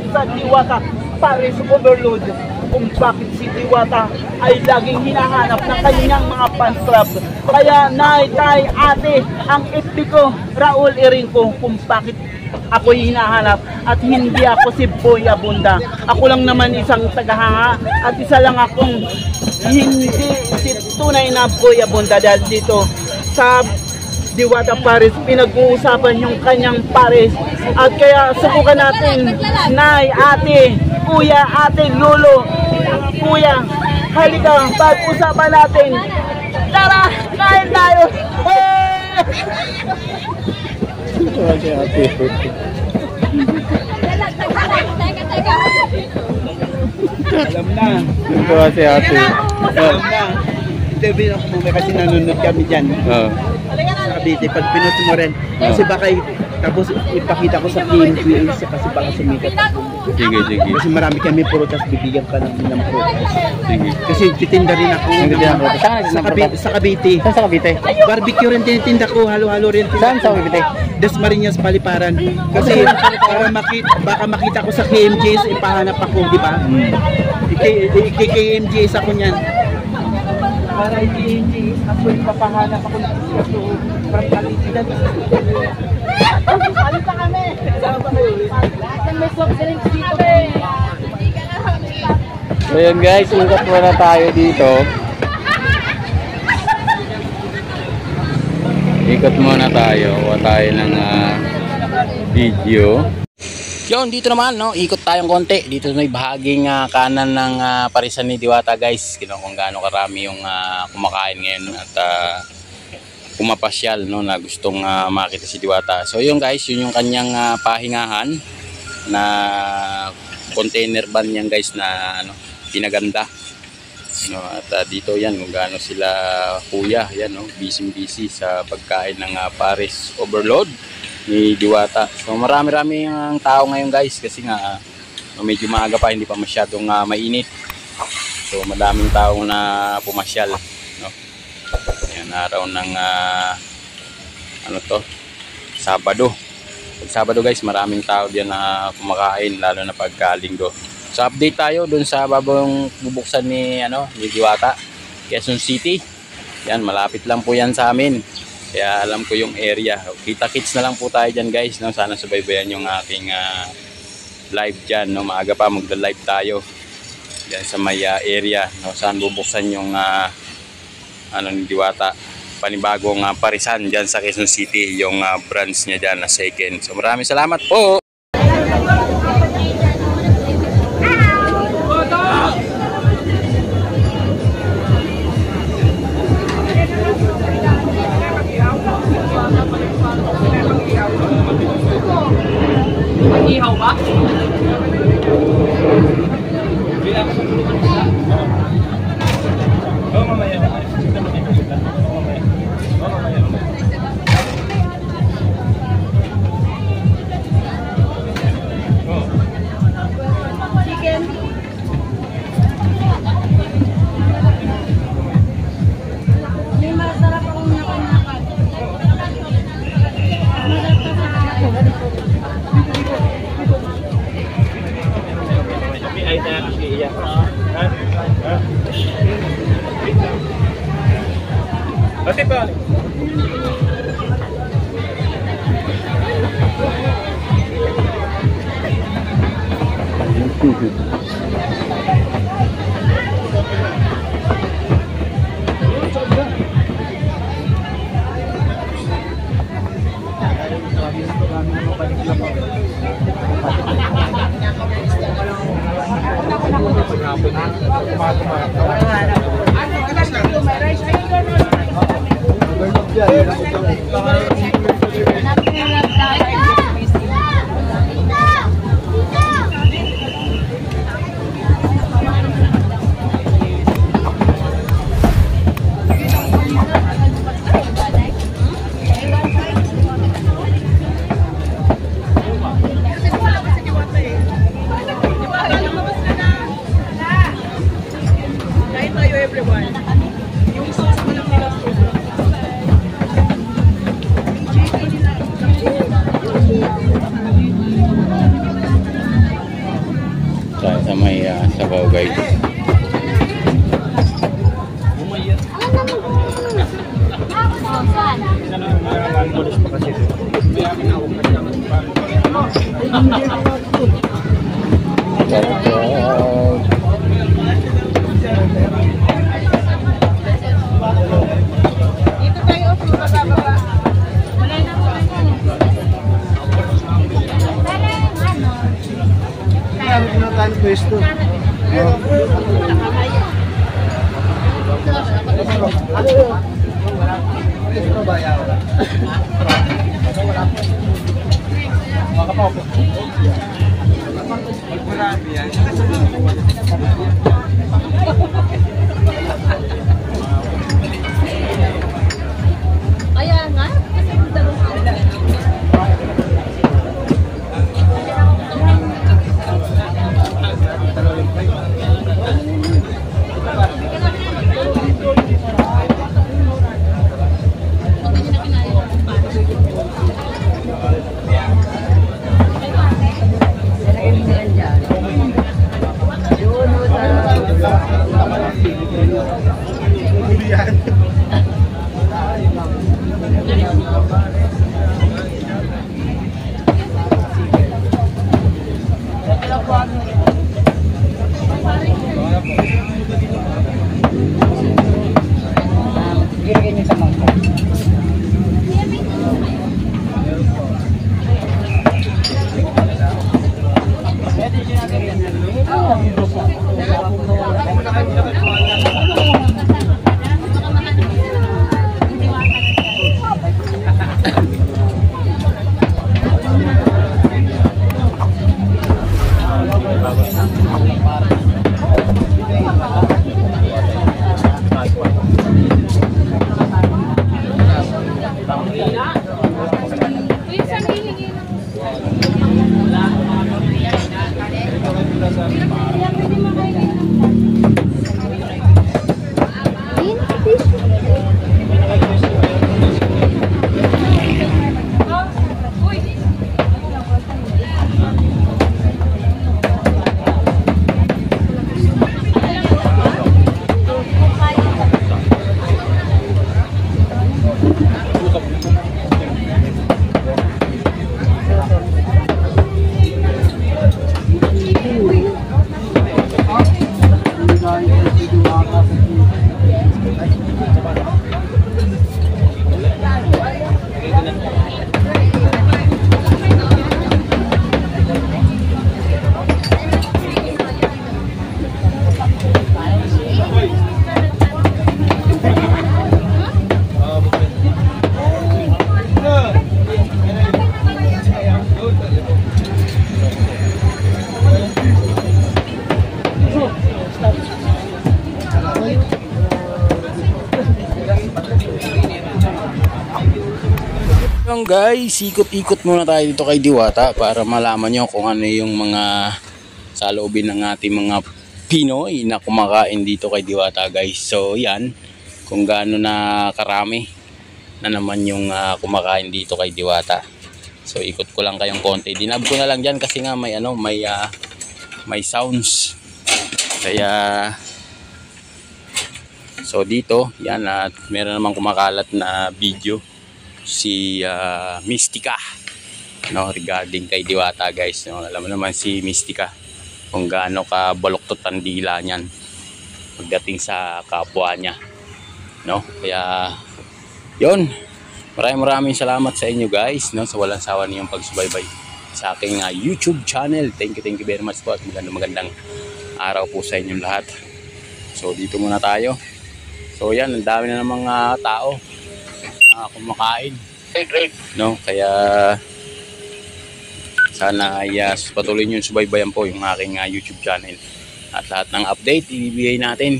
Sa Diwata Paris Overload kung bakit si Diwata ay laging hinahanap ng kanyang mga fans club. Kaya nay, tay, ate, ang FB ko, Raul Irinco, kung bakit ako hinahanap at hindi ako si Boy Abunda. Ako lang naman isang tagahanga at isa lang akong hindi si tunay na Boy Abunda dahil dito sa Diwata Paris, pinag-uusapan yung kanyang Paris. At kaya subukan natin, nay, ate, kuya, ate, lolo, kuya, halika, pag-usapan natin. Tara, kain tayo! Alam na. Ito si ate. Alam na. Interview ako muna kasi nanonood kami dyan. Cavite, pag pinost mo rin. Kasi baka tapos ipakita ko sa KMPA kasi baka sumikat. Sige, sige. Kasi marami kami prutas, bibigyan ka ng prutas. Sige. Kasi titinda rin ako sa Cavite. Saan sa Cavite? Barbecue rin tinitinda ko, halo-halo rin. Saan sa Cavite? Dasmariñas, Paliparan. Kasi para baka makita ko sa KMJs, ipahanap ako, di ba? KMJs ako niyan. Para i-KMJs, ako ipapahanap ako ng kaso. Para Cavite. Halika kami! Saan ba kayo? May soft drinks dito. So yun guys, ikot muna tayo dito. Ikot muna tayo. Kuha tayo ng video. Yun, dito naman, no? Ikot tayong konti. Dito may bahaging kanan ng parisan ni Diwata guys. Kung gaano karami yung kumakain ngayon at pumapasyal, no, na gustong makita si Diwata. So yun guys, yun yung kanyang pahingahan na container van yan guys na pinaganda, no, at dito yan kung gaano sila kuya yan, no, busy sa pagkain ng Paris Overload ni Diwata. So marami-rami ang tao ngayon guys kasi nga medyo maaga pa, hindi pa masyadong mainit. So madaming tao na pumasyal, no. Yan, araw ng Sabado. Pag Sabado guys, maraming tao diyan na kumakain, lalo na pagka-Linggo. So update tayo dun sa babong bubuksan ni Diwata, Quezon City. Yan, malapit lang po yan sa amin. Kaya alam ko yung area. Kita-kits na lang po tayo diyan guys, no. Sana subaybayan yung aking live diyan, no. Maaga pa magda-live tayo diyan sa may area, no, saan bubuksan yung ni Diwata, panibagong parisan dyan sa Quezon City, yung branch niya dyan na second. So maraming salamat po. Ihaw ba? Ate pa. Sa may sabaw guys. Dito tayo, bababa. Wala na po Kaya pinakain pwesto. Kaya nga, kasi dalawang Yung guys, ikot-ikot muna tayo dito kay Diwata para malaman nyo kung ano yung mga saloobin ng ating mga Pinoy na kumakain dito kay Diwata guys. So yan, kung gaano na karami na naman yung kumakain dito kay Diwata. So ikot ko lang kayong konti. Dinab ko na lang dyan kasi nga may may sounds. Kaya so dito, yan at meron namang kumakalat na video si Mystica, no, regarding kay Diwata guys, no. Alam mo naman si Mystica kung gaano ka baluktot ang dila niyan pagdating sa kapwa niya, no. Kaya yon, maraming salamat sa inyo guys, no, sa walang sawa niyong pagsubaybay sa aking YouTube channel. Thank you very much po at magandang araw po sa inyong lahat. So dito muna tayo. So yan, ang dami na ng mga tao kumakain, no, kaya sana ay patuloy nyo subaybayan po yung aking YouTube channel at lahat ng update ibibigay natin,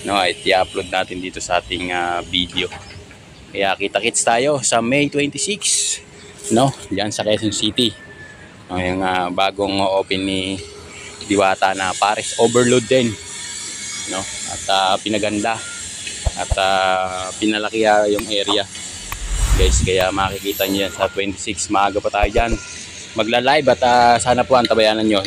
no, at i-upload natin dito sa ating video. Kaya kita-kits tayo sa May 26, no, diyan sa Quezon City, no, yung bagong open ni Diwata na Paris Overload din, no? At pinaganda at pinalaki yung area guys, kaya makikita niyo yan sa 26. Maaga pa tayo dyan magla-live at sana po antabayanan nyo.